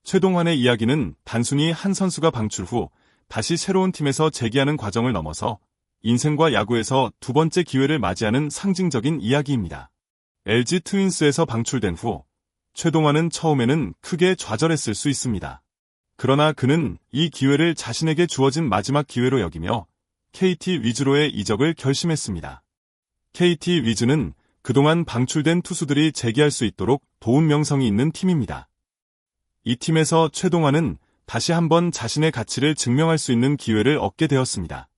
최동환의 이야기는 단순히 한 선수가 방출 후 다시 새로운 팀에서 재기하는 과정을 넘어서 인생과 야구에서 두 번째 기회를 맞이하는 상징적인 이야기입니다. LG 트윈스에서 방출된 후 최동환은 처음에는 크게 좌절했을 수 있습니다. 그러나 그는 이 기회를 자신에게 주어진 마지막 기회로 여기며 KT 위즈로의 이적을 결심했습니다. KT 위즈는 그동안 방출된 투수들이 재기할 수 있도록 도움 명성이 있는 팀입니다. 이 팀에서 최동환은 다시 한번 자신의 가치를 증명할 수 있는 기회를 얻게 되었습니다.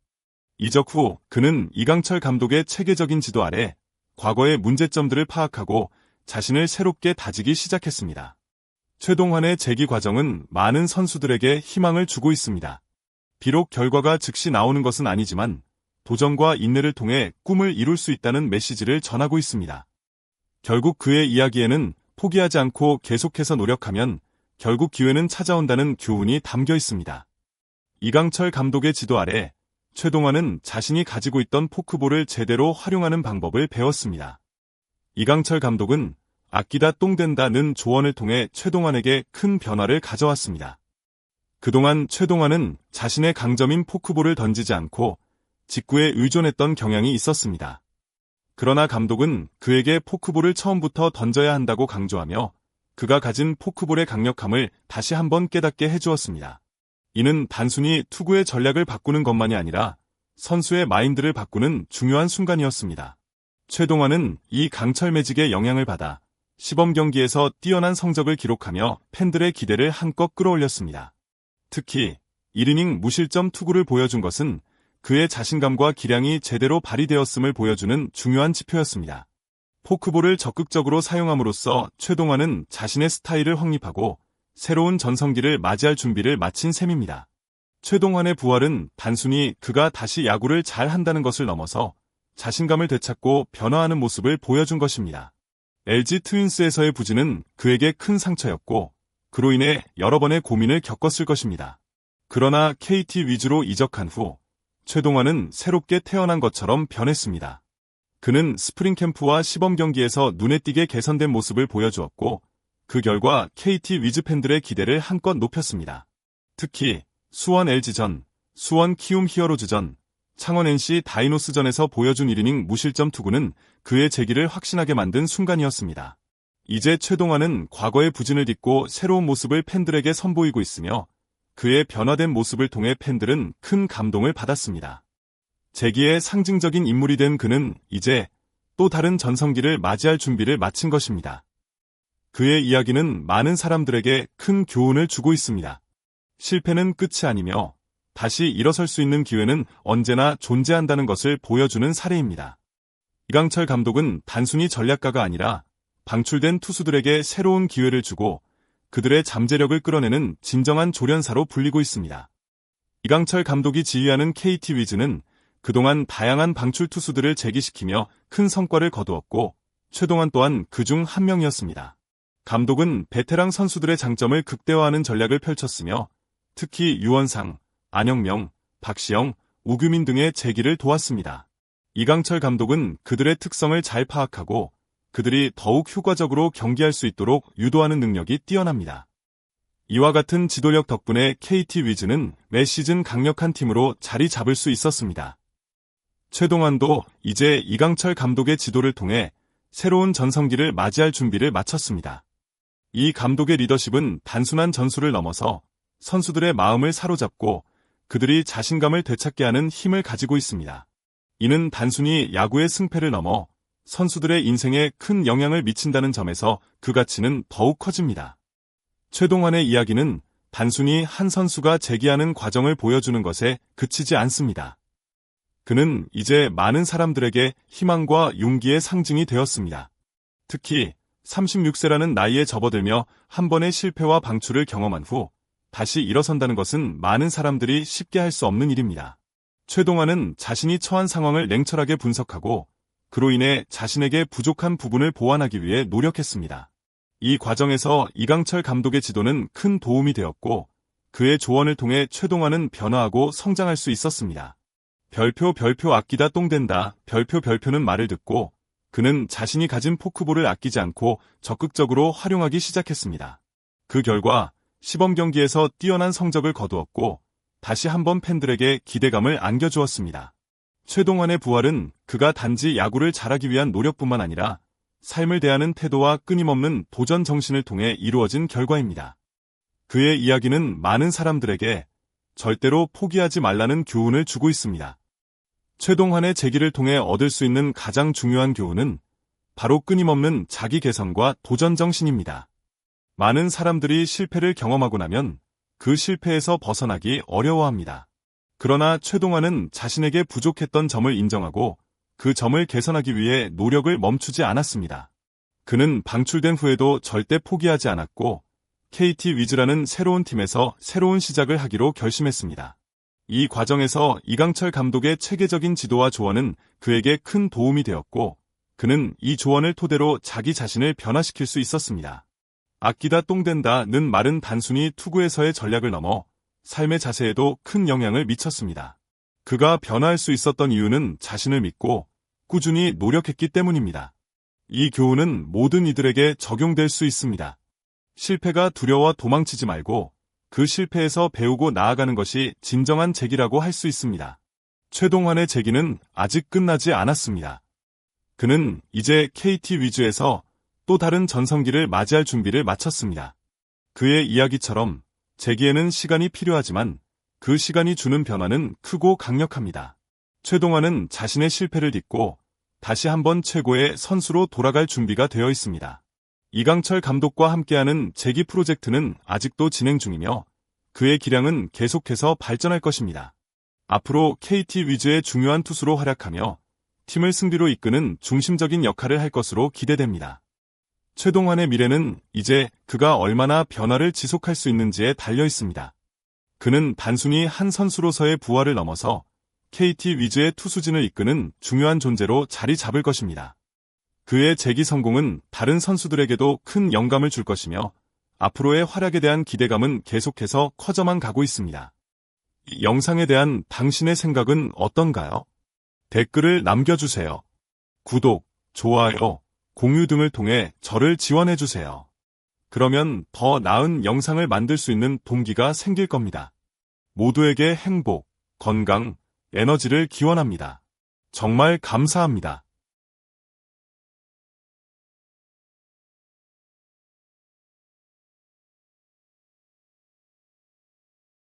이적 후 그는 이강철 감독의 체계적인 지도 아래 과거의 문제점들을 파악하고 자신을 새롭게 다지기 시작했습니다. 최동환의 재기 과정은 많은 선수들에게 희망을 주고 있습니다. 비록 결과가 즉시 나오는 것은 아니지만 도전과 인내를 통해 꿈을 이룰 수 있다는 메시지를 전하고 있습니다. 결국 그의 이야기에는 포기하지 않고 계속해서 노력하면 결국 기회는 찾아온다는 교훈이 담겨 있습니다. 이강철 감독의 지도 아래 최동환은 자신이 가지고 있던 포크볼을 제대로 활용하는 방법을 배웠습니다. 이강철 감독은 아끼다 똥 된다는 조언을 통해 최동환에게 큰 변화를 가져왔습니다. 그동안 최동환은 자신의 강점인 포크볼을 던지지 않고 직구에 의존했던 경향이 있었습니다. 그러나 감독은 그에게 포크볼을 처음부터 던져야 한다고 강조하며 그가 가진 포크볼의 강력함을 다시 한번 깨닫게 해주었습니다. 이는 단순히 투구의 전략을 바꾸는 것만이 아니라 선수의 마인드를 바꾸는 중요한 순간이었습니다. 최동환은 이 강철 매직의 영향을 받아 시범 경기에서 뛰어난 성적을 기록하며 팬들의 기대를 한껏 끌어올렸습니다. 특히 1이닝 무실점 투구를 보여준 것은 그의 자신감과 기량이 제대로 발휘되었음을 보여주는 중요한 지표였습니다. 포크볼을 적극적으로 사용함으로써 최동환은 자신의 스타일을 확립하고 새로운 전성기를 맞이할 준비를 마친 셈입니다. 최동환의 부활은 단순히 그가 다시 야구를 잘 한다는 것을 넘어서 자신감을 되찾고 변화하는 모습을 보여준 것입니다. LG 트윈스에서의 부진은 그에게 큰 상처였고 그로 인해 여러 번의 고민을 겪었을 것입니다. 그러나 KT 위즈로 이적한 후 최동환은 새롭게 태어난 것처럼 변했습니다. 그는 스프링 캠프와 시범 경기에서 눈에 띄게 개선된 모습을 보여주었고 그 결과 KT 위즈 팬들의 기대를 한껏 높였습니다. 특히 수원 LG전, 수원 키움 히어로즈전, 창원 NC 다이노스전에서 보여준 1이닝 무실점 투구는 그의 재기를 확신하게 만든 순간이었습니다. 이제 최동환은 과거의 부진을 딛고 새로운 모습을 팬들에게 선보이고 있으며 그의 변화된 모습을 통해 팬들은 큰 감동을 받았습니다. 재기의 상징적인 인물이 된 그는 이제 또 다른 전성기를 맞이할 준비를 마친 것입니다. 그의 이야기는 많은 사람들에게 큰 교훈을 주고 있습니다. 실패는 끝이 아니며 다시 일어설 수 있는 기회는 언제나 존재한다는 것을 보여주는 사례입니다. 이강철 감독은 단순히 전략가가 아니라 방출된 투수들에게 새로운 기회를 주고 그들의 잠재력을 끌어내는 진정한 조련사로 불리고 있습니다. 이강철 감독이 지휘하는 KT 위즈는 그동안 다양한 방출 투수들을 재기시키며 큰 성과를 거두었고 최동환 또한 그중 한 명이었습니다. 감독은 베테랑 선수들의 장점을 극대화하는 전략을 펼쳤으며 특히 유원상, 안영명, 박시영, 우규민 등의 재기를 도왔습니다. 이강철 감독은 그들의 특성을 잘 파악하고 그들이 더욱 효과적으로 경기할 수 있도록 유도하는 능력이 뛰어납니다. 이와 같은 지도력 덕분에 KT 위즈는 매 시즌 강력한 팀으로 자리 잡을 수 있었습니다. 최동환도 이제 이강철 감독의 지도를 통해 새로운 전성기를 맞이할 준비를 마쳤습니다. 이 감독의 리더십은 단순한 전술을 넘어서 선수들의 마음을 사로잡고 그들이 자신감을 되찾게 하는 힘을 가지고 있습니다. 이는 단순히 야구의 승패를 넘어 선수들의 인생에 큰 영향을 미친다는 점에서 그 가치는 더욱 커집니다. 최동환의 이야기는 단순히 한 선수가 재기하는 과정을 보여주는 것에 그치지 않습니다. 그는 이제 많은 사람들에게 희망과 용기의 상징이 되었습니다. 특히 36세라는 나이에 접어들며 한 번의 실패와 방출을 경험한 후 다시 일어선다는 것은 많은 사람들이 쉽게 할 수 없는 일입니다. 최동환은 자신이 처한 상황을 냉철하게 분석하고 그로 인해 자신에게 부족한 부분을 보완하기 위해 노력했습니다. 이 과정에서 이강철 감독의 지도는 큰 도움이 되었고 그의 조언을 통해 최동환은 변화하고 성장할 수 있었습니다. 별표 아끼다 똥 된다. 별표는 말을 듣고 그는 자신이 가진 포크볼을 아끼지 않고 적극적으로 활용하기 시작했습니다. 그 결과 시범 경기에서 뛰어난 성적을 거두었고 다시 한번 팬들에게 기대감을 안겨주었습니다. 최동환의 부활은 그가 단지 야구를 잘하기 위한 노력뿐만 아니라 삶을 대하는 태도와 끊임없는 도전 정신을 통해 이루어진 결과입니다. 그의 이야기는 많은 사람들에게 절대로 포기하지 말라는 교훈을 주고 있습니다. 최동환의 재기를 통해 얻을 수 있는 가장 중요한 교훈은 바로 끊임없는 자기 개선과 도전 정신입니다. 많은 사람들이 실패를 경험하고 나면 그 실패에서 벗어나기 어려워합니다. 그러나 최동환은 자신에게 부족했던 점을 인정하고 그 점을 개선하기 위해 노력을 멈추지 않았습니다. 그는 방출된 후에도 절대 포기하지 않았고 KT 위즈라는 새로운 팀에서 새로운 시작을 하기로 결심했습니다. 이 과정에서 이강철 감독의 체계적인 지도와 조언은 그에게 큰 도움이 되었고 그는 이 조언을 토대로 자기 자신을 변화시킬 수 있었습니다. 아끼다 똥된다는 말은 단순히 투구에서의 전략을 넘어 삶의 자세에도 큰 영향을 미쳤습니다. 그가 변화할 수 있었던 이유는 자신을 믿고 꾸준히 노력했기 때문입니다. 이 교훈은 모든 이들에게 적용될 수 있습니다. 실패가 두려워 도망치지 말고 그 실패에서 배우고 나아가는 것이 진정한 재기라고 할 수 있습니다. 최동환의 재기는 아직 끝나지 않았습니다. 그는 이제 KT 위즈에서 또 다른 전성기를 맞이할 준비를 마쳤습니다. 그의 이야기처럼 재기에는 시간이 필요하지만 그 시간이 주는 변화는 크고 강력합니다. 최동환은 자신의 실패를 딛고 다시 한번 최고의 선수로 돌아갈 준비가 되어 있습니다. 이강철 감독과 함께하는 재기 프로젝트는 아직도 진행 중이며 그의 기량은 계속해서 발전할 것입니다. 앞으로 KT 위즈의 중요한 투수로 활약하며 팀을 승리로 이끄는 중심적인 역할을 할 것으로 기대됩니다. 최동환의 미래는 이제 그가 얼마나 변화를 지속할 수 있는지에 달려 있습니다. 그는 단순히 한 선수로서의 부활을 넘어서 KT 위즈의 투수진을 이끄는 중요한 존재로 자리 잡을 것입니다. 그의 재기 성공은 다른 선수들에게도 큰 영감을 줄 것이며 앞으로의 활약에 대한 기대감은 계속해서 커져만 가고 있습니다. 이 영상에 대한 당신의 생각은 어떤가요? 댓글을 남겨주세요. 구독, 좋아요, 공유 등을 통해 저를 지원해주세요. 그러면 더 나은 영상을 만들 수 있는 동기가 생길 겁니다. 모두에게 행복, 건강, 에너지를 기원합니다. 정말 감사합니다.